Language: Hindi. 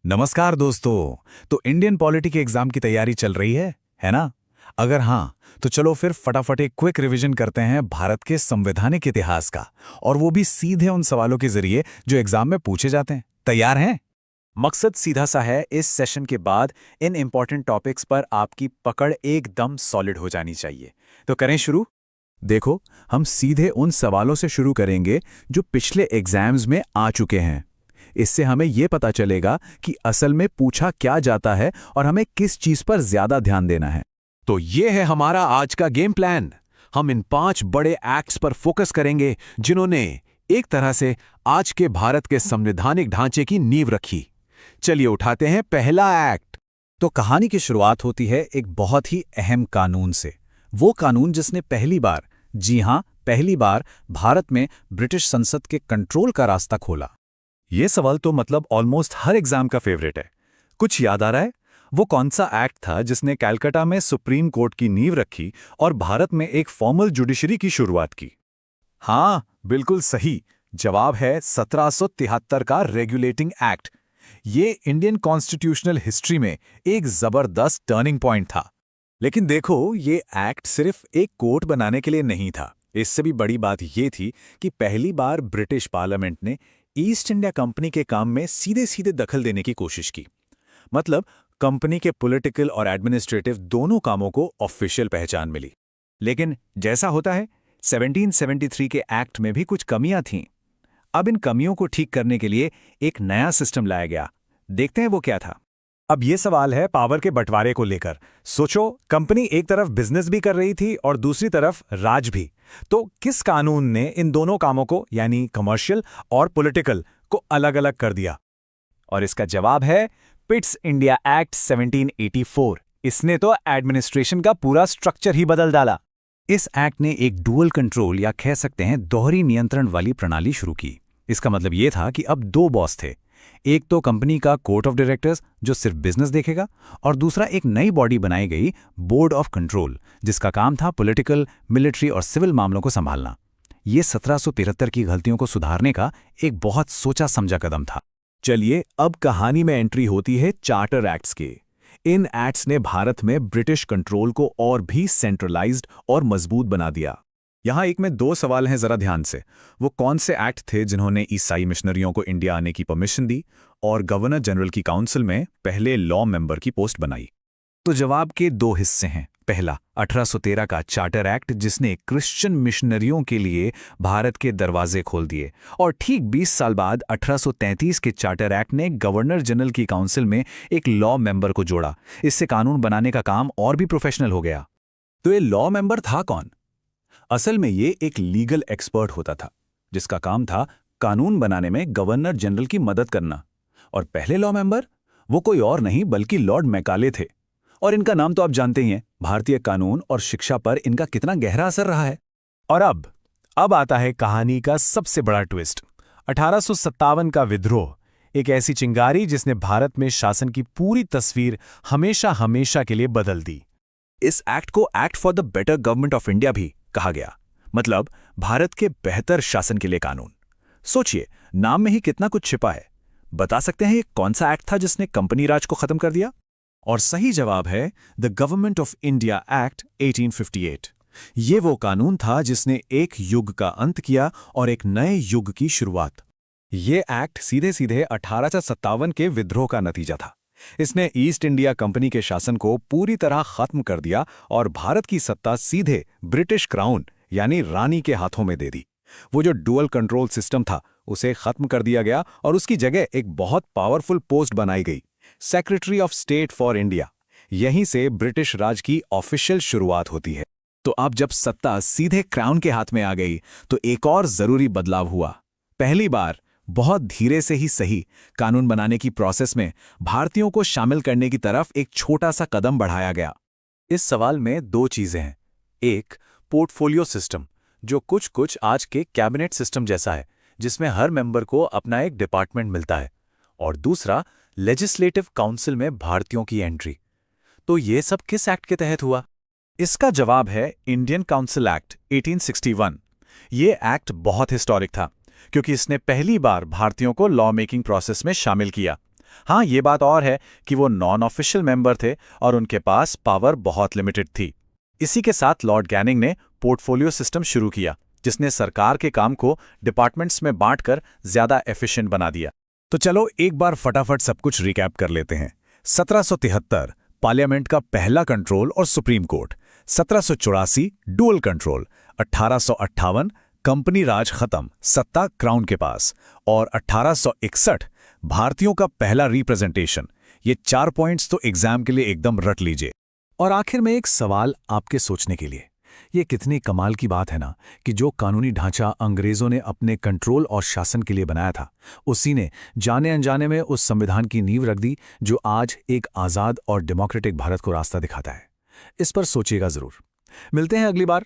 नमस्कार दोस्तों। तो इंडियन पॉलिटी के एग्जाम की तैयारी चल रही है ना? अगर हाँ, तो चलो फिर फटाफट एक क्विक रिवीजन करते हैं भारत के संवैधानिक इतिहास का, और वो भी सीधे उन सवालों के जरिए जो एग्जाम में पूछे जाते हैं। तैयार हैं? मकसद सीधा सा है, इस सेशन के बाद इन इंपॉर्टेंट टॉपिक्स पर आपकी पकड़ एकदम सॉलिड हो जानी चाहिए। तो करें शुरू। देखो, हम सीधे उन सवालों से शुरू करेंगे जो पिछले एग्जाम्स में आ चुके हैं। इससे हमें ये पता चलेगा कि असल में पूछा क्या जाता है और हमें किस चीज पर ज्यादा ध्यान देना है। तो ये है हमारा आज का गेम प्लान। हम इन 5 बड़े एक्ट्स पर फोकस करेंगे जिन्होंने एक तरह से आज के भारत के संवैधानिक ढांचे की नींव रखी। चलिए उठाते हैं पहला एक्ट। तो कहानी की शुरुआत होती है एक बहुत ही अहम कानून से। वो कानून जिसने पहली बार, जी हां, पहली बार भारत में ब्रिटिश संसद के कंट्रोल का रास्ता खोला। ये सवाल तो मतलब ऑलमोस्ट हर एग्जाम का फेवरेट है। कुछ याद आ रहा है? वो कौन सा एक्ट था जिसने कलकत्ता में सुप्रीम कोर्ट की नींव रखी और भारत में एक फॉर्मल जुडिशरी की शुरुआत की? हाँ, बिल्कुल सही जवाब है 1773 का रेगुलेटिंग एक्ट। ये इंडियन कॉन्स्टिट्यूशनल हिस्ट्री में एक जबरदस्त टर्निंग पॉइंट था। लेकिन देखो, ये एक्ट सिर्फ एक कोर्ट बनाने के लिए नहीं था। इससे भी बड़ी बात ये थी कि पहली बार ब्रिटिश पार्लियामेंट ने ईस्ट इंडिया कंपनी के काम में सीधे सीधे दखल देने की कोशिश की। मतलब कंपनी के पॉलिटिकल और एडमिनिस्ट्रेटिव दोनों कामों को ऑफिशियल पहचान मिली। लेकिन जैसा होता है, 1773 के एक्ट में भी कुछ कमियां थीं। अब इन कमियों को ठीक करने के लिए एक नया सिस्टम लाया गया। देखते हैं वो क्या था। अब ये सवाल है पावर के बंटवारे को लेकर। सोचो, कंपनी एक तरफ बिजनेस भी कर रही थी और दूसरी तरफ राज भी। तो किस कानून ने इन दोनों कामों को, यानी कमर्शियल और पॉलिटिकल, को अलग अलग कर दिया? और इसका जवाब है पिट्स इंडिया एक्ट 1784। इसने तो एडमिनिस्ट्रेशन का पूरा स्ट्रक्चर ही बदल डाला। इस एक्ट ने एक डुअल कंट्रोल या कह सकते हैं दोहरी नियंत्रण वाली प्रणाली शुरू की। इसका मतलब ये था कि अब 2 बॉस थे। एक तो कंपनी का कोर्ट ऑफ डायरेक्टर्स जो सिर्फ बिजनेस देखेगा, और दूसरा एक नई बॉडी बनाई गई, बोर्ड ऑफ कंट्रोल, जिसका काम था पॉलिटिकल, मिलिट्री और सिविल मामलों को संभालना। ये 1773 की गलतियों को सुधारने का एक बहुत सोचा समझा कदम था। चलिए, अब कहानी में एंट्री होती है चार्टर एक्ट्स की। इन एक्ट्स ने भारत में ब्रिटिश कंट्रोल को और भी सेंट्रलाइज्ड और मजबूत बना दिया। यहाँ एक में 2 सवाल हैं, जरा ध्यान से। वो कौन से एक्ट थे जिन्होंने ईसाई मिशनरियों को इंडिया आने की परमिशन दी और गवर्नर जनरल की काउंसिल में पहले लॉ मेंबर की पोस्ट बनाई? तो जवाब के 2 हिस्से हैं। पहला, 1813 का चार्टर एक्ट, जिसने क्रिश्चियन मिशनरियों के लिए भारत के दरवाजे खोल दिए। और ठीक 20 साल बाद 1833 के चार्टर एक्ट ने गवर्नर जनरल की काउंसिल में एक लॉ मेंबर को जोड़ा। इससे कानून बनाने का काम और भी प्रोफेशनल हो गया। तो ये लॉ मेंबर था कौन? असल में ये एक लीगल एक्सपर्ट होता था, जिसका काम था कानून बनाने में गवर्नर जनरल की मदद करना। और पहले लॉ मेंबर वो कोई और नहीं बल्कि लॉर्ड मैकाले थे। और इनका नाम तो आप जानते ही हैं। भारतीय कानून और शिक्षा पर इनका कितना गहरा असर रहा है। और अब आता है कहानी का सबसे बड़ा ट्विस्ट। 1857 का विद्रोह, एक ऐसी चिंगारी जिसने भारत में शासन की पूरी तस्वीर हमेशा हमेशा के लिए बदल दी। इस एक्ट को act for the better government of India भी कहा गया। मतलब भारत के बेहतर शासन के लिए कानून। सोचिए, नाम में ही कितना कुछ छिपा है। बता सकते हैं ये कौन सा एक्ट था जिसने कंपनी राज को खत्म कर दिया? और सही जवाब है the government of India act 1858। ये वो कानून था जिसने एक युग का अंत किया और एक नए युग की शुरुआत। ये एक्ट सीधे सीधे 1857 के विद्रोह का नतीजा था। इसने ईस्ट इंडिया कंपनी के शासन को पूरी तरह खत्म कर दिया और भारत की सत्ता सीधे ब्रिटिश क्राउन यानी रानी के हाथों में दे दी। वो जो डुअल कंट्रोल सिस्टम था उसे खत्म कर दिया गया और उसकी जगह एक बहुत पावरफुल पोस्ट बनाई गई, secretary of state for India. यहीं से ब्रिटिश राज की ऑफिशियल शुरुआत होती है। तो अब जब सत्ता सीधे क्राउन के हाथ में आ गई तो एक और जरूरी बदलाव हुआ। पहली बार बहुत धीरे से ही सही कानून बनाने की प्रोसेस में भारतीयों को शामिल करने की तरफ एक छोटा सा कदम बढ़ाया गया। इस सवाल में 2 चीजें हैं। एक, पोर्टफोलियो सिस्टम, जो कुछ आज के कैबिनेट सिस्टम जैसा है, जिसमें हर मेंबर को अपना एक डिपार्टमेंट मिलता है। और दूसरा, लेजिस्लेटिव काउंसिल में भारतीयों की एंट्री। तो ये सब किस एक्ट के तहत हुआ? इसका जवाब है इंडियन काउंसिल एक्ट 1861। ये एक्ट बहुत हिस्टोरिक था क्योंकि इसने पहली बार भारतीयों को लॉ मेकिंग प्रोसेस में शामिल किया। हाँ, ये बात और है कि वो नॉन ऑफिशियल मेंबर थे और उनके पास पावर बहुत लिमिटेड थी। इसी के साथ लॉर्ड कैनिंग ने पोर्टफोलियो सिस्टम शुरू किया, जिसने सरकार के काम को डिपार्टमेंट्स में बांटकर ज्यादा एफिशिएंट बना दिया। तो चलो एक बार फटाफट सब कुछ रिकैप कर लेते हैं। 1773 पार्लियामेंट का पहला कंट्रोल और supreme court, 1784 dual control, 1858 company Raj खत्म, सत्ता क्राउन के पास, और 1861 भारतीयों का पहला रिप्रेजेंटेशन। ये 4 पॉइंट्स तो एग्जाम के लिए एकदम रट लीजिए। और आखिर में एक सवाल आपके सोचने के लिए, ये कितनी कमाल की बात है ना कि जो कानूनी ढांचा अंग्रेजों ने अपने कंट्रोल और शासन के लिए बनाया था, उसी ने जाने अनजाने में उस संविधान की नींव रख दी जो आज एक आज़ाद और डेमोक्रेटिक भारत को रास्ता दिखाता है। इस पर सोचिएगा जरूर। मिलते हैं अगली बार